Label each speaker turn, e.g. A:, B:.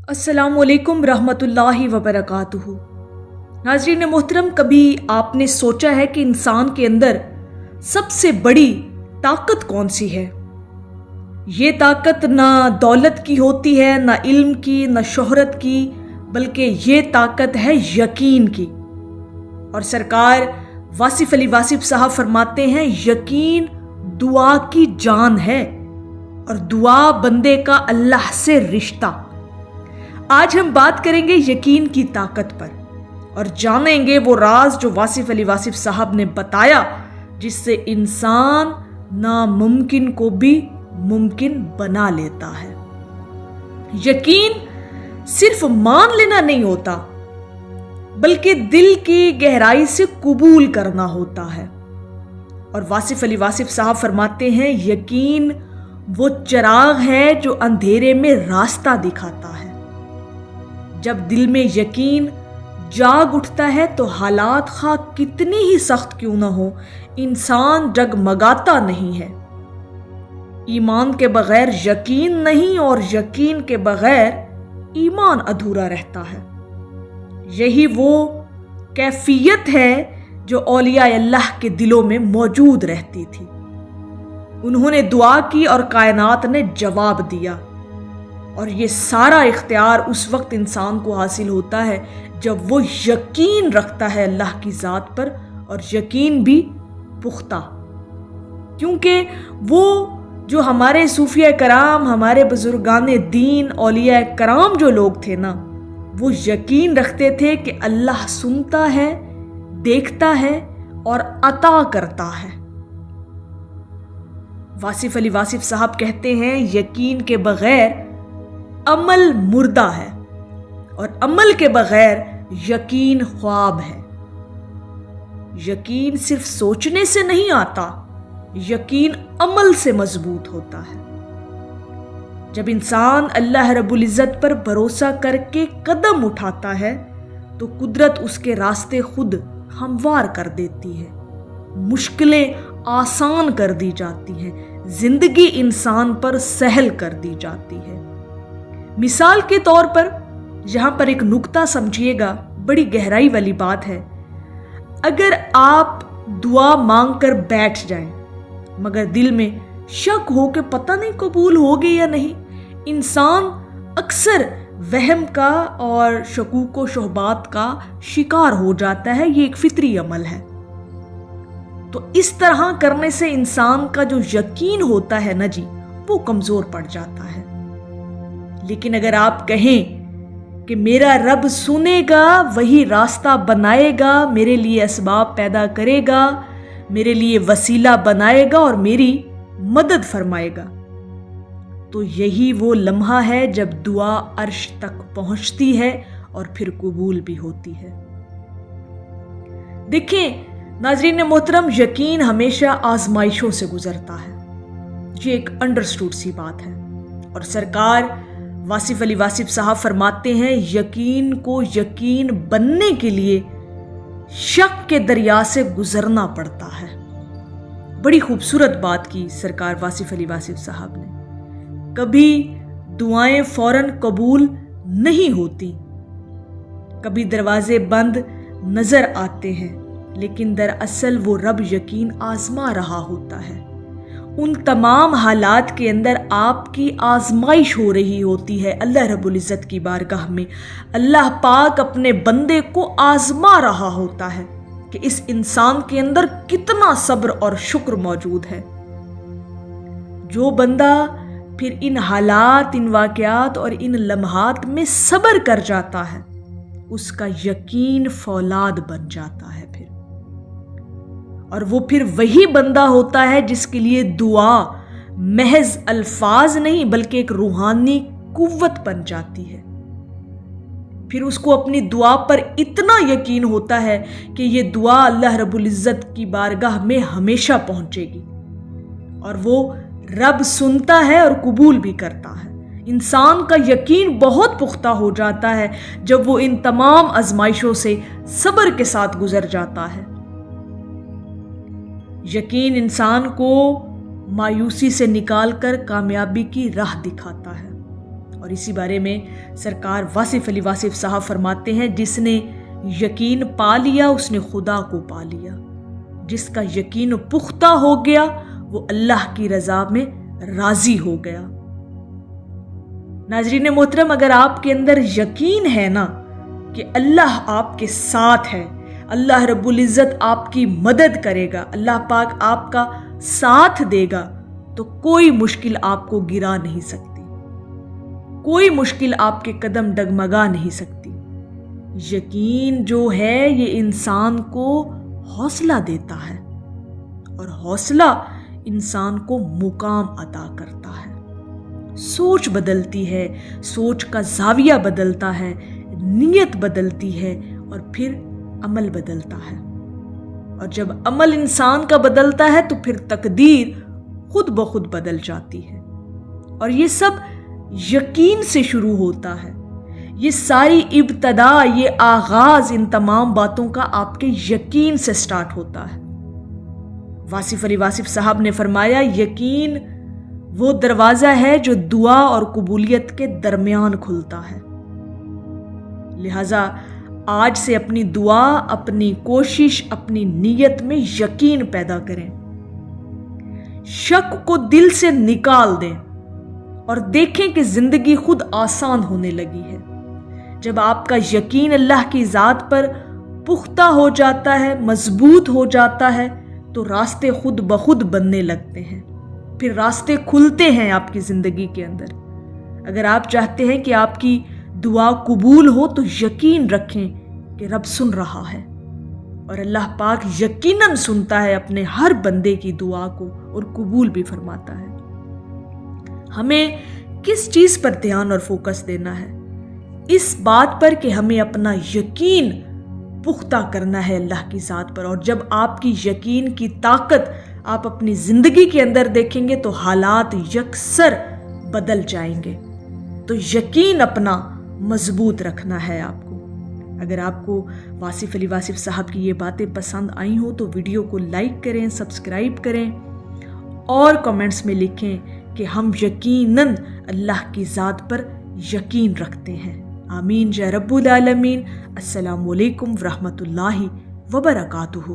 A: अस्सलामुअलैकुम रहमतुल्लाहि वबरकातुहू। नाज़रीन मोहतरम, कभी आपने सोचा है कि इंसान के अंदर सबसे बड़ी ताकत कौन सी है? ये ताकत ना दौलत की होती है, ना इल्म की, ना शोहरत की, बल्कि ये ताकत है यकीन की। और सरकार वासिफ अली वासिफ साहब फरमाते हैं, यकीन दुआ की जान है और दुआ बंदे का अल्लाह से रिश्ता। आज हम बात करेंगे यकीन की ताकत पर और जानेंगे वो राज जो वासिफ अली वासिफ साहब ने बताया, जिससे इंसान नामुमकिन को भी मुमकिन बना लेता है। यकीन सिर्फ मान लेना नहीं होता, बल्कि दिल की गहराई से कबूल करना होता है। और वासिफ अली वासिफ साहब फरमाते हैं, यकीन वो चिराग है जो अंधेरे में रास्ता दिखाता है। जब दिल में यकीन जाग उठता है तो हालात खा कितनी ही सख्त क्यों ना हो, इंसान डगमगाता नहीं है। ईमान के बगैर यकीन नहीं और यकीन के बगैर ईमान अधूरा रहता है। यही वो कैफियत है जो औलिया अल्लाह के दिलों में मौजूद रहती थी। उन्होंने दुआ की और कायनात ने जवाब दिया। और ये सारा इख्तियार उस वक्त इंसान को हासिल होता है जब वो यकीन रखता है अल्लाह की ज़ात पर, और यकीन भी पुख्ता। क्योंकि वो जो हमारे सूफिया कराम, हमारे बुजुर्गान दीन, औलिया कराम जो लोग थे ना, वो यकीन रखते थे कि अल्लाह सुनता है, देखता है और अता करता है। वासिफ अली वासिफ साहब कहते हैं, यकीन के बगैर अमल मुर्दा है और अमल के बगैर यकीन ख्वाब है। यकीन सिर्फ सोचने से नहीं आता, यकीन अमल से मजबूत होता है। जब इंसान अल्लाह रब्बुल इज़्ज़त पर भरोसा करके कदम उठाता है तो कुदरत उसके रास्ते खुद हमवार कर देती है, मुश्किलें आसान कर दी जाती हैं, जिंदगी इंसान पर सहल कर दी जाती है। मिसाल के तौर पर यहां पर एक नुक्ता समझिएगा, बड़ी गहराई वाली बात है। अगर आप दुआ मांग कर बैठ जाएं मगर दिल में शक हो कि पता नहीं कबूल होगी या नहीं, इंसान अक्सर वहम का और शकूक व शुहबात का शिकार हो जाता है। ये एक फितरी अमल है। तो इस तरह करने से इंसान का जो यकीन होता है ना जी, वो कमजोर पड़ जाता है। लेकिन अगर आप कहें कि मेरा रब सुनेगा, वही रास्ता बनाएगा, मेरे लिए असबाब पैदा करेगा, मेरे लिए वसीला बनाएगा और मेरी मदद फरमाएगा, तो यही वो लम्हा है जब दुआ अर्श तक पहुंचती है और फिर कबूल भी होती है। देखें नाज़रीन मोहतरम, यकीन हमेशा आजमाइशों से गुजरता है। ये एक अंडरस्टूड सी बात है। और सरकार वासिफ अली वासिफ साहब फरमाते हैं, यकीन को यकीन बनने के लिए शक के दरिया से गुजरना पड़ता है। बड़ी खूबसूरत बात की सरकार वासिफ अली वासिफ साहब ने। कभी दुआएं फौरन कबूल नहीं होती, कभी दरवाजे बंद नजर आते हैं, लेकिन दरअसल वो रब यकीन आजमा रहा होता है। उन तमाम हालात के अंदर आपकी आजमाइश हो रही होती है। अल्लाह रब्बुल इज़्ज़त की बारगाह में अल्लाह पाक अपने बंदे को आजमा रहा होता है कि इस इंसान के अंदर कितना सब्र और शुक्र मौजूद है। जो बंदा फिर इन हालात, इन वाक़यात और इन लम्हात में सब्र कर जाता है, उसका यकीन फौलाद बन जाता है फिर। और वो फिर वही बंदा होता है जिसके लिए दुआ महज अल्फाज नहीं बल्कि एक रूहानी कुव्वत बन जाती है। फिर उसको अपनी दुआ पर इतना यकीन होता है कि ये दुआ अल्लाह रब्बुल इज़्ज़त की बारगाह में हमेशा पहुंचेगी, और वो रब सुनता है और कबूल भी करता है। इंसान का यकीन बहुत पुख्ता हो जाता है जब वो इन तमाम आजमाइशों से सब्र के साथ गुजर जाता है। यकीन इंसान को मायूसी से निकालकर कामयाबी की राह दिखाता है اور اسی بارے میں سرکار واصف علی واصف صاحب فرماتے ہیں، جس نے یقین پا لیا اس نے خدا کو پا لیا، جس کا یقین پختہ ہو گیا وہ اللہ کی رضا میں راضی ہو گیا۔ ناظرین محترم، اگر آپ کے اندر یقین ہے نا کہ اللہ آپ کے ساتھ ہے، اللہ رب العزت آپ کی مدد کرے گا، اللہ پاک آپ کا ساتھ دے گا، تو کوئی مشکل آپ کو گرا نہیں سکتی، کوئی مشکل آپ کے قدم ڈگمگا نہیں سکتی۔ یقین جو ہے یہ انسان کو حوصلہ دیتا ہے، اور حوصلہ انسان کو مقام عطا کرتا ہے، سوچ بدلتی ہے، سوچ کا زاویہ بدلتا ہے، نیت بدلتی ہے، اور پھر عمل بدلتا ہے، اور جب عمل انسان کا بدلتا ہے تو پھر تقدیر خود بخود بدل جاتی ہے۔ اور یہ سب یقین سے شروع ہوتا ہے، یہ ساری ابتدا، یہ آغاز ان تمام باتوں کا آپ کے یقین سے سٹارٹ ہوتا ہے۔ واصف علی واصف صاحب نے فرمایا، یقین وہ دروازہ ہے جو دعا اور قبولیت کے درمیان کھلتا ہے۔ لہذا آج سے اپنی دعا، اپنی کوشش، اپنی نیت میں یقین پیدا کریں، شک کو دل سے نکال دیں، اور دیکھیں کہ زندگی خود آسان ہونے لگی ہے۔ جب آپ کا یقین اللہ کی ذات پر پختہ ہو جاتا ہے، مضبوط ہو جاتا ہے، تو راستے خود بخود بننے لگتے ہیں، پھر راستے کھلتے ہیں آپ کی زندگی کے اندر۔ اگر آپ چاہتے ہیں کہ آپ کی دعا قبول ہو تو یقین رکھیں کہ رب سن رہا ہے، اور اللہ پاک یقیناً سنتا ہے اپنے ہر بندے کی دعا کو اور قبول بھی فرماتا ہے۔ ہمیں کس چیز پر دھیان اور فوکس دینا ہے؟ اس بات پر کہ ہمیں اپنا یقین پختہ کرنا ہے اللہ کی ذات پر، اور جب آپ کی یقین کی طاقت آپ اپنی زندگی کے اندر دیکھیں گے تو حالات یکسر بدل جائیں گے۔ تو یقین اپنا مضبوط رکھنا ہے آپ کو۔ اگر آپ کو واصف علی واصف صاحب کی یہ باتیں پسند آئی ہوں تو ویڈیو کو لائک کریں، سبسکرائب کریں، اور کمنٹس میں لکھیں کہ ہم یقیناً اللہ کی ذات پر یقین رکھتے ہیں۔ آمین یا رب العالمین۔ السلام علیکم ورحمۃ اللہ وبرکاتہ۔